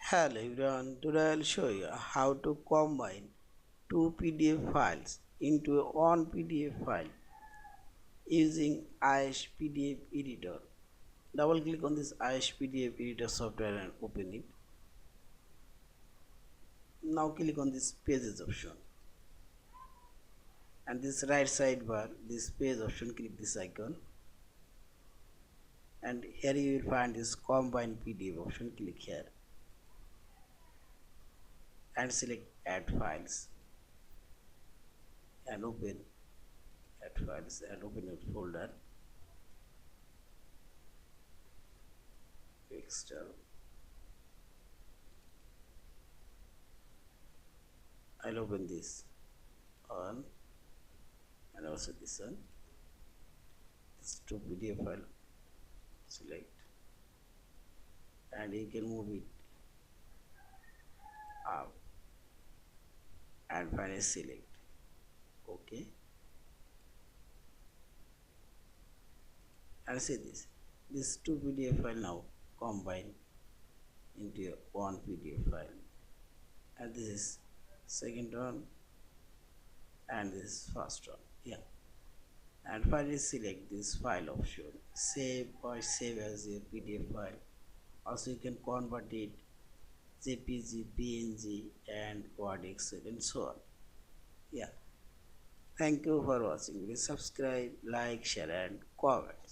Hello everyone, today I'll show you how to combine two PDF files into one PDF file using EaseUS PDF Editor. Double click on this EaseUS PDF Editor software and open it. Now click on this pages option and this right sidebar, this page option, click this icon and here you will find this combine PDF option. Click here and select add files and open your folder. External. I'll open this one and also this one. This two PDF file. Select and you can move it up and finally select OK and see this two PDF file now combined into one PDF file, and this is second one and this is first one. And finally select this file option, save or save as a PDF file. Also you can convert it JPG, PNG and Word, Excel and so on. Thank you for watching. Please subscribe, like, share and comment.